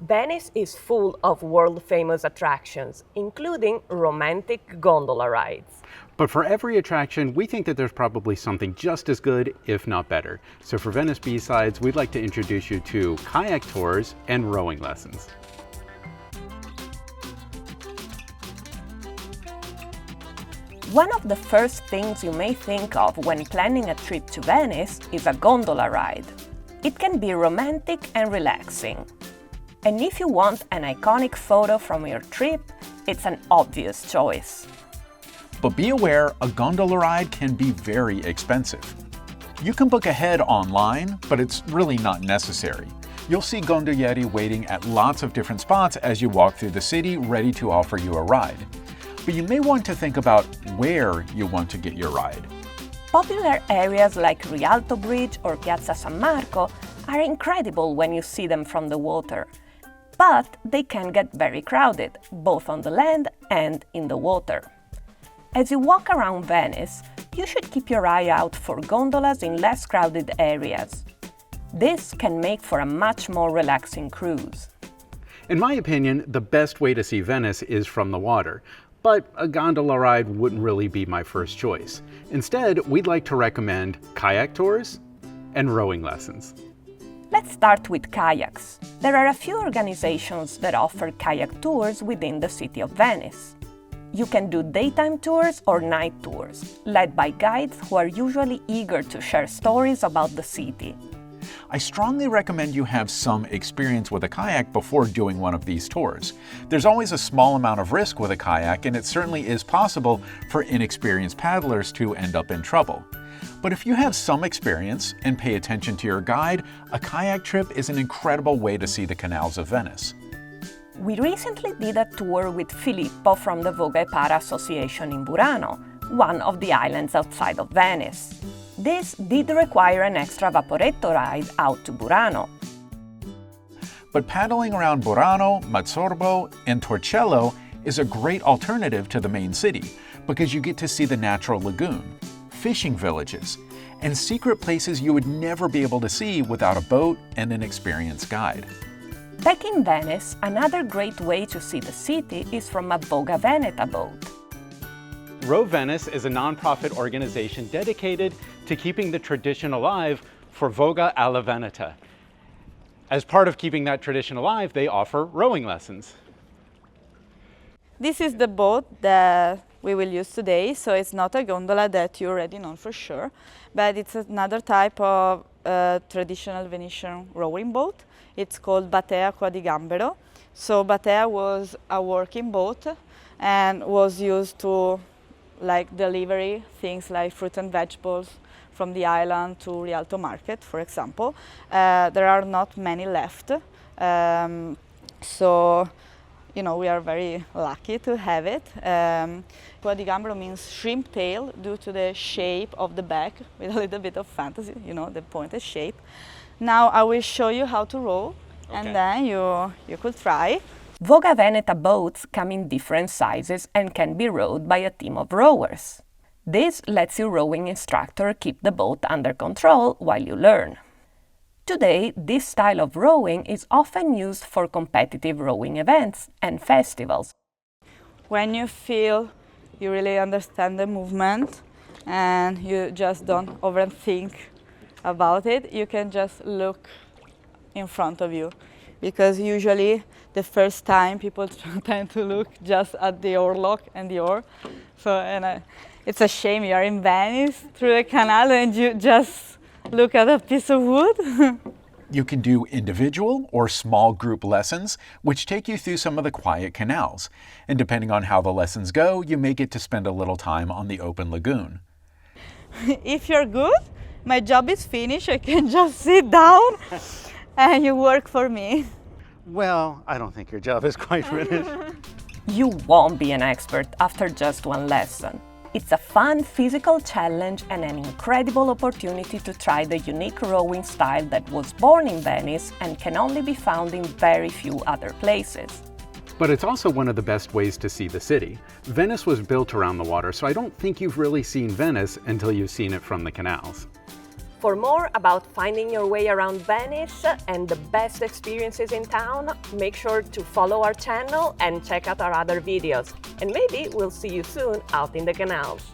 Venice is full of world-famous attractions, including romantic gondola rides. But for every attraction, we think that there's probably something just as good, if not better. So for Venice B-sides, we'd like to introduce you to kayak tours and rowing lessons. One of the first things you may think of when planning a trip to Venice is a gondola ride. It can be romantic and relaxing. And if you want an iconic photo from your trip, it's an obvious choice. But be aware, a gondola ride can be very expensive. You can book ahead online, but it's really not necessary. You'll see gondolieri waiting at lots of different spots as you walk through the city, ready to offer you a ride. But you may want to think about where you want to get your ride. Popular areas like Rialto Bridge or Piazza San Marco are incredible when you see them from the water. But they can get very crowded, both on the land and in the water. As you walk around Venice, you should keep your eye out for gondolas in less crowded areas. This can make for a much more relaxing cruise. In my opinion, the best way to see Venice is from the water. But a gondola ride wouldn't really be my first choice. Instead, we'd like to recommend kayak tours and rowing lessons. Let's start with kayaks. There are a few organizations that offer kayak tours within the city of Venice. You can do daytime tours or night tours, led by guides who are usually eager to share stories about the city. I strongly recommend you have some experience with a kayak before doing one of these tours. There's always a small amount of risk with a kayak, and it certainly is possible for inexperienced paddlers to end up in trouble. But if you have some experience and pay attention to your guide, a kayak trip is an incredible way to see the canals of Venice. We recently did a tour with Filippo from the Vogaepara Association in Burano, one of the islands outside of Venice. This did require an extra vaporetto ride out to Burano. But paddling around Burano, Mazzorbo, and Torcello is a great alternative to the main city because you get to see the natural lagoon, fishing villages, and secret places you would never be able to see without a boat and an experienced guide. Back in Venice, another great way to see the city is from a Voga Veneta boat. Row Venice is a nonprofit organization dedicated to keeping the tradition alive for Voga alla Veneta. As part of keeping that tradition alive, they offer rowing lessons. This is the boat that we will use today, so it's not a gondola that you already know for sure, but it's another type of traditional Venetian rowing boat. It's called Batea Qua di Gambero. So Batea was a working boat and was used to delivery things like fruit and vegetables from the island to Rialto Market, for example. There are not many left, so we are very lucky to have it. Qua di Gambero means shrimp tail due to the shape of the back, with a little bit of fantasy, the pointed shape. Now I will show you how to row, and then you could try. Voga Veneta boats come in different sizes and can be rowed by a team of rowers. This lets your rowing instructor keep the boat under control while you learn. Today, this style of rowing is often used for competitive rowing events and festivals. When you feel you really understand the movement and you just don't overthink about it, you can just look in front of you. Because usually the first time people tend to look just at the oarlock and the oar. It's a shame you are in Venice through a canal and you just look at a piece of wood. You can do individual or small group lessons, which take you through some of the quiet canals. And depending on how the lessons go, you may get to spend a little time on the open lagoon. If you're good, my job is finished. I can just sit down and you work for me. Well, I don't think your job is quite finished. You won't be an expert after just one lesson. It's a fun physical challenge and an incredible opportunity to try the unique rowing style that was born in Venice and can only be found in very few other places. But it's also one of the best ways to see the city. Venice was built around the water, so I don't think you've really seen Venice until you've seen it from the canals. For more about finding your way around Venice and the best experiences in town, make sure to follow our channel and check out our other videos. And maybe we'll see you soon out in the canals.